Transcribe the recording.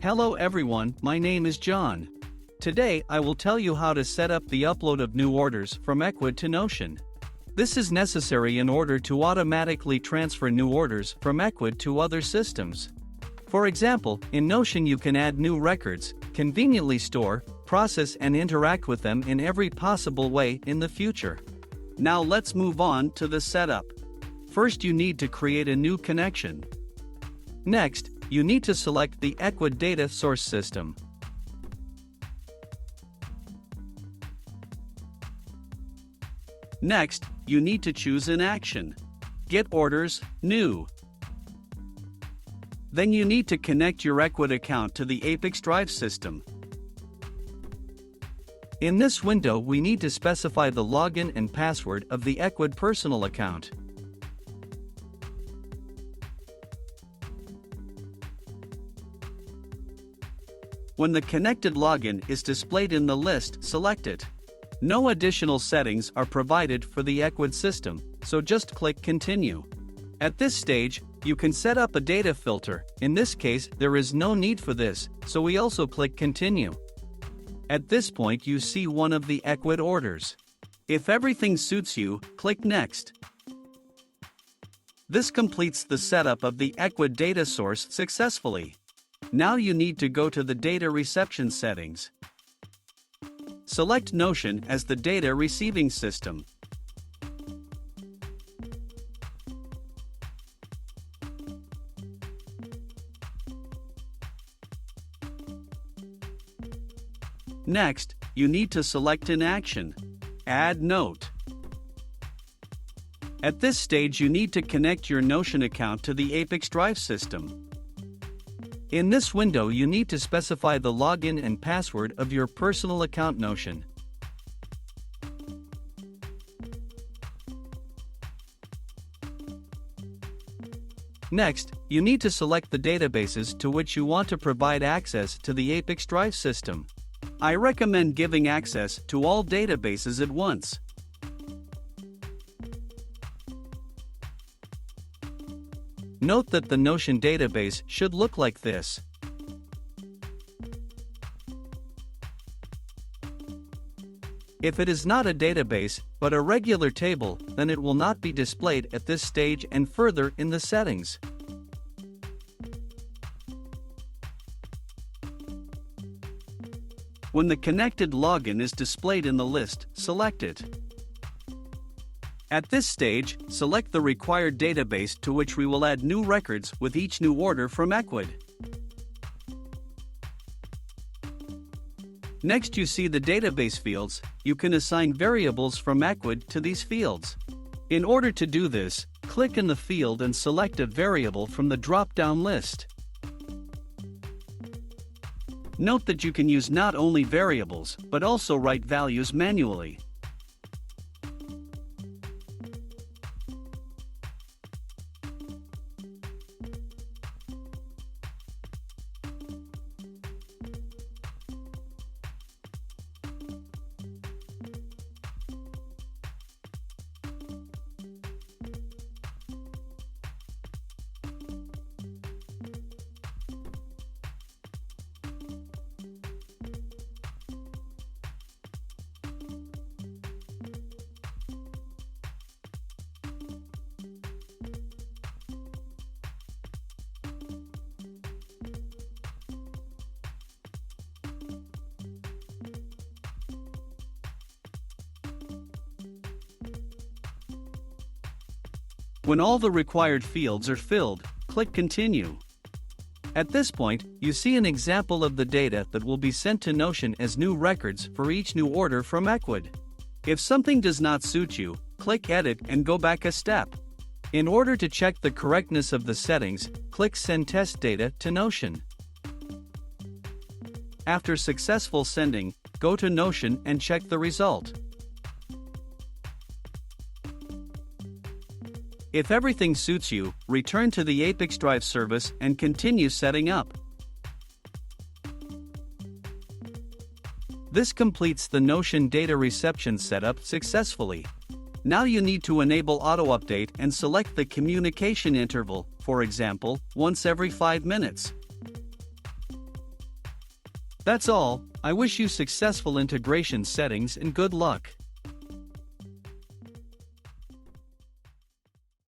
Hello everyone, my name is John. Today I will tell you how to set up the upload of new orders from Ecwid to Notion. This is necessary in order to automatically transfer new orders from Ecwid to other systems. For example, in Notion you can add new records, conveniently store, process and interact with them in every possible way in the future. Now let's move on to the setup. First you need to create a new connection. Next, you need to select the Ecwid data source system. Next, you need to choose an action. Get orders, new. Then you need to connect your Ecwid account to the ApiX-Drive system. In this window we need to specify the login and password of the Ecwid personal account. When the connected login is displayed in the list, select it. No additional settings are provided for the Ecwid system, so just click Continue. At this stage, you can set up a data filter. In this case, there is no need for this, so we also click Continue. At this point you see one of the Ecwid orders. If everything suits you, click Next. This completes the setup of the Ecwid data source successfully. Now you need to go to the data reception settings. Select Notion as the data receiving system. Next, you need to select an action. Add note. At this stage you need to connect your Notion account to the ApiX-Drive system. In this window you need to specify the login and password of your personal account Notion. Next, you need to select the databases to which you want to provide access to the ApiX-Drive system. I recommend giving access to all databases at once. Note that the Notion database should look like this. If it is not a database, but a regular table, then it will not be displayed at this stage and further in the settings. When the connected login is displayed in the list, select it. At this stage, select the required database to which we will add new records with each new order from Ecwid. Next you see the database fields. You can assign variables from Ecwid to these fields. In order to do this, click in the field and select a variable from the drop-down list. Note that you can use not only variables, but also write values manually. When all the required fields are filled, click Continue. At this point, you see an example of the data that will be sent to Notion as new records for each new order from Ecwid. If something does not suit you, click Edit and go back a step. In order to check the correctness of the settings, click Send Test Data to Notion. After successful sending, go to Notion and check the result. If everything suits you, return to the ApiX-Drive service and continue setting up. This completes the Notion data reception setup successfully. Now you need to enable auto-update and select the communication interval, for example, once every 5 minutes. That's all. I wish you successful integration settings and good luck.